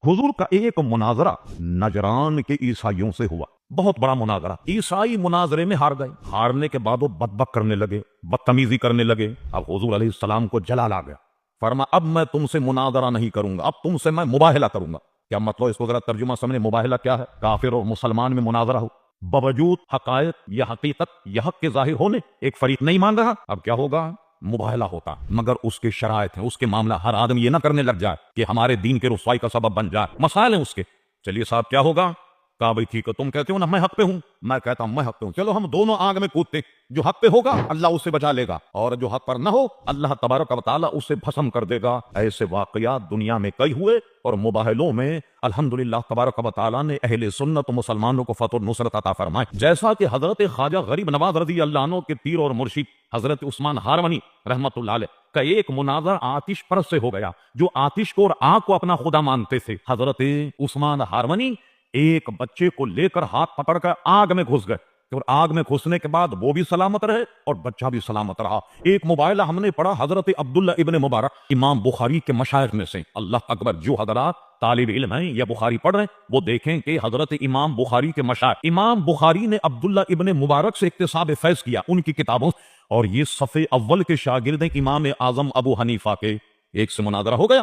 حضور کا ایک مناظرہ نجران کے عیسائیوں سے ہوا، بہت بڑا مناظرہ۔ عیسائی مناظرے میں ہار گئے، ہارنے کے بعد وہ بک کرنے لگے، بدتمیزی کرنے لگے۔ اب حضور علیہ السلام کو جلال آ گیا، فرمایا اب میں تم سے مناظرہ نہیں کروں گا، اب تم سے میں مباہلہ کروں گا۔ کیا مطلب؟ اس کو ذرا ترجمہ سمجھیں، مباہلہ کیا ہے؟ کافر اور مسلمان میں مناظرہ ہو، باوجود حقائق یا حقیقت یا حق کے ظاہر ہونے ایک فریق نہیں مان رہا، اب کیا ہوگا؟ مباہلہ ہوتا، مگر اس کے شرائط ہیں، اس کے معاملہ۔ ہر آدمی یہ نہ کرنے لگ جائے کہ ہمارے دین کے رسوائی کا سبب بن جائے، مسائل ہیں اس کے۔ چلیے صاحب کیا ہوگا؟ کہا بھائی ٹھیک ہے، تم کہتے ہو نا میں حق پہ ہوں، میں کہتا ہوں میں حق پہ ہوں، چلو ہم دونوں آگ میں کودتے، جو حق پہ ہوگا اللہ اسے بچا لے گا، اور جو حق پر نہ ہو اللہ تبارک و تعالیٰ اسے بھسم کر دے گا۔ ایسے واقعات دنیا میں کئی ہوئے، اور مباہلوں میں الحمدللہ تبارک و تعالیٰ نے اہل سنت و مسلمانوں کو فتح و نصرت عطا فرمائے۔ جیسا کہ حضرت خواجہ غریب نواز رضی اللہ عنہ کے پیر اور مرشد حضرت عثمان ہارونی رحمت اللہ علیہ کا ایک مناظر آتش پرست سے ہو گیا، جو آتش کو اور آگ کو اپنا خدا مانتے تھے۔ حضرت عثمان ہارونی ایک بچے کو لے کر ہاتھ پکڑ کر آگ میں گھس گئے، اور آگ میں گھسنے کے بعد وہ بھی سلامت رہے اور بچہ بھی سلامت رہا۔ ایک مباہلہ ہم نے پڑھا حضرت عبداللہ ابن مبارک، امام بخاری کے مشائخ میں سے۔ اللہ اکبر، جو حضرات طالب علم ہیں یا بخاری پڑھ رہے ہیں وہ دیکھیں کہ حضرت امام بخاری کے مشائخ، امام بخاری نے عبداللہ ابن مبارک سے اکتساب فیض کیا ان کی کتابوں، اور یہ صف اول کے شاگرد ہیں امام اعظم ابو حنیفہ کے۔ ایک سے مناظرہ ہو گیا،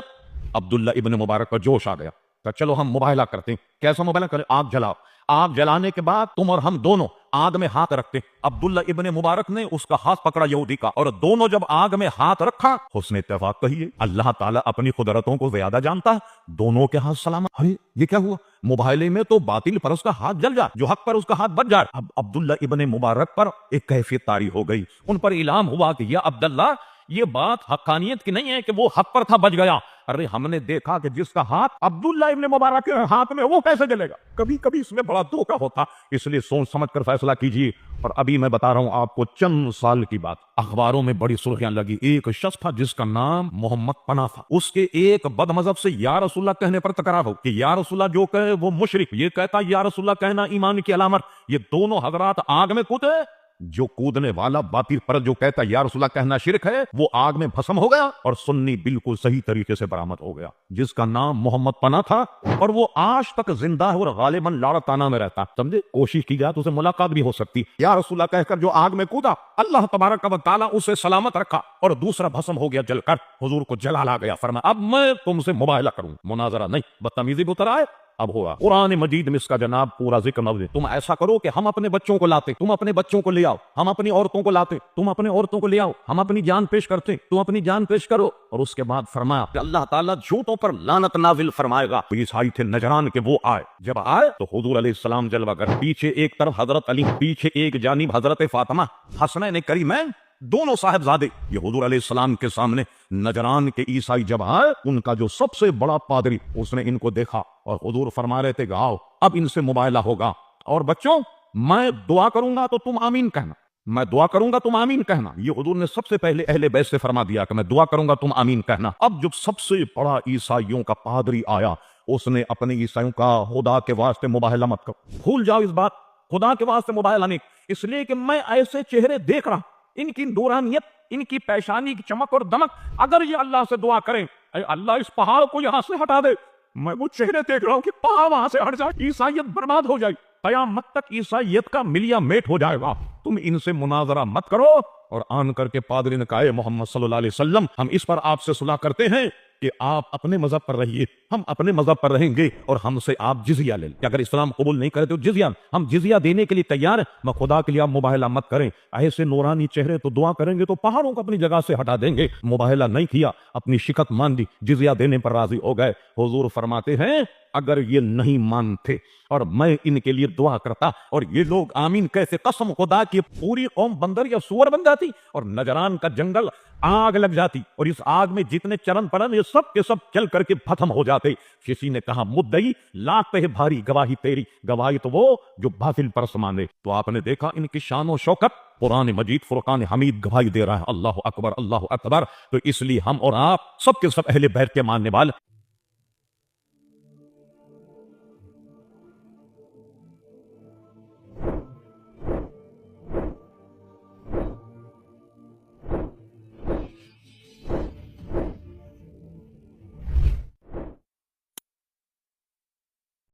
عبداللہ ابن مبارک پر جوش آ گیا کہ چلو ہم مباہلہ کرتے ہیں۔ کیسا مباہلہ کریں؟ آگ جلاؤ، آگ جلانے کے بعد تم اور ہم دونوں آگ میں ہاتھ رکھتے۔ عبداللہ ابن مبارک نے اس کا ہاتھ پکڑا یہودی کا، اور دونوں جب آگ میں ہاتھ رکھا، حسن اتفاق کہیے، اللہ تعالیٰ اپنی قدرتوں کو زیادہ جانتا ہے، دونوں کے ہاتھ سلامت۔ ارے یہ کیا ہوا؟ مباہلے میں تو باطل پر اس کا ہاتھ جل جائے، جو حق پر اس کا ہاتھ بچ جائے۔ اب عبداللہ ابن مبارک پر ایک کیفیت طاری ہو گئی، ان پر اعلام ہوا کہ یا عبداللہ یہ بات حقانیت کی نہیں ہے کہ وہ حق پر تھا بچ گیا۔ ارے ہم نے دیکھا کہ جس کا ہاتھ عبداللہ ابن مبارک کے ہاتھ میں وہ کیسے جلے گا؟ کبھی کبھی اس میں بڑا دھوکہ ہوتا، اس لیے سوچ سمجھ کر فیصلہ کیجیے۔ اور ابھی میں بتا رہا ہوں آپ کو چند سال کی بات، اخباروں میں بڑی سرخیاں لگی، ایک شخص تھا جس کا نام محمد پناہ تھا، اس کے ایک بد مذہب سے یا رسول اللہ کہنے پر تکرار ہو کہ یا رسول اللہ جو کہے وہ مشرک، یہ کہتا یا رسول اللہ کہنا ایمان کی علامت۔ یہ دونوں حضرات آگ میں کودے، جو کودنے والا باطل پر جو کہتا یا رسول اللہ کہنا شرک ہے وہ آگ میں بھسم ہو گیا، اور سنی بالکل صحیح طریقے سے برآمد ہو گیا، جس کا نام محمد پناہ تھا، اور وہ آج تک زندہ ہے اور غالباً لاڑکانہ میں رہتا۔ سمجھے؟ کوشش کی جائے تو اسے ملاقات بھی ہو سکتی۔ یا رسول اللہ کہہ کر جو آگ میں کودا، اللہ تبارک و تعالیٰ اسے سلامت رکھا، اور دوسرا بھسم ہو گیا جل کر۔ حضور کو جلال آ گیا، فرمایا اب میں تم سے مباہلہ کروں، مناظرہ نہیں، بدتمیزی بھی اتر آئے۔ اب ہوا قرآن مجید میں اس کا جناب پورا ذکر موجود۔ تم ایسا کرو کہ ہم اپنے بچوں کو لاتے، تم اپنے بچوں کو لے آؤ، ہم اپنی عورتوں کو لاتے، تم اپنے عورتوں کو لے آؤ، ہم اپنی جان پیش کرتے، تم اپنی جان پیش کرو۔ اور اس کے بعد فرمایا کہ اللہ تعالیٰ جھوٹوں پر لعنت نازل فرمائے گا۔ عیسائی تھے نجران کے، وہ آئے، جب آئے تو حضور علیہ السلام جلوہ گر، پیچھے ایک طرف حضرت علی، پیچھے ایک جانب حضرت فاطمہ، حسنین کریمین، دونوں صاحبزادے، یہ حضور علیہ السلام کے سامنے۔ نجران کے عیسائی جب آئے، ان کا جو سب سے بڑا پادری، اس نے ان کو دیکھا، اور حضور فرما رہے تھے کہ آؤ اب ان سے مباہلہ ہوگا، اور بچوں میں دعا کروں گا تو تم آمین کہنا، میں دعا کروں گا تم آمین کہنا۔ یہ حضور نے سب سے پہلے اہل بیت سے فرما دیا کہ میں دعا کروں گا تم آمین کہنا۔ اب جب سب سے بڑا عیسائیوں کا پادری آیا، اس نے اپنے عیسائیوں کا خدا کے واسطے مباہلہ مت کرو، بھول جاؤ اس بات، خدا کے واسطے مباہلہ نہیں، اس لیے کہ میں ایسے چہرے دیکھ رہا، ان کی نورانیت، ان کی پیشانی کی چمک اور دمک، اگر یہ اللہ سے دعا کریں اے اللہ اس پہاڑ کو یہاں سے ہٹا دے، میں وہ چہرے دیکھ رہا ہوں کہ پہاڑ وہاں سے ہٹ جائے، عیسائیت برباد ہو جائے، قیامت تک عیسائیت کا ملیا میٹ ہو جائے گا، تم ان سے مناظرہ مت کرو۔ اور آن کر کے پادری نے کہا اے محمد صلی اللہ علیہ وسلم، ہم اس پر آپ سے صلح کرتے ہیں کہ آپ اپنے مذہب پر رہیے، ہم اپنے مذہب پر رہیں گے، اور ہم سے آپ جزیہ لیں، کہ اگر اسلام قبول نہیں کرے تو جزیہ، ہم جزیہ دینے کے لیے تیار ہیں، میں خدا کے لیے آپ مباہلہ مت کریں۔ ایسے نورانی چہرے تو دعا کریں گے تو پہاڑوں کو اپنی جگہ سے ہٹا دیں گے۔ مباہلہ نہیں کیا، اپنی شکست مان دی، جزیہ دینے پر راضی ہو گئے۔ حضور فرماتے ہیں اگر یہ نہیں مانتے اور میں ان کے لیے دعا کرتا اور یہ لوگ آمین کہتے، قسم خدا کی پوری قوم بندر یا سور بن جاتی، اور نجران کا جنگل آگ لگ جاتی، اور اس آگ میں جتنے چرن پرن یہ سب کے سب چل کر کے ختم ہو جاتے۔ کسی نے کہا مدعی لاکھ ہے بھاری گواہی تیری، گواہی تو وہ جو باطل پر سمانے۔ تو آپ نے دیکھا ان کی شان و شوکت، قرآن مجید فرقان حمید گواہی دے رہا ہے، اللہ اکبر اللہ اکبر۔ تو اس لیے ہم اور آپ سب کے سب اہل بیت کے ماننے والے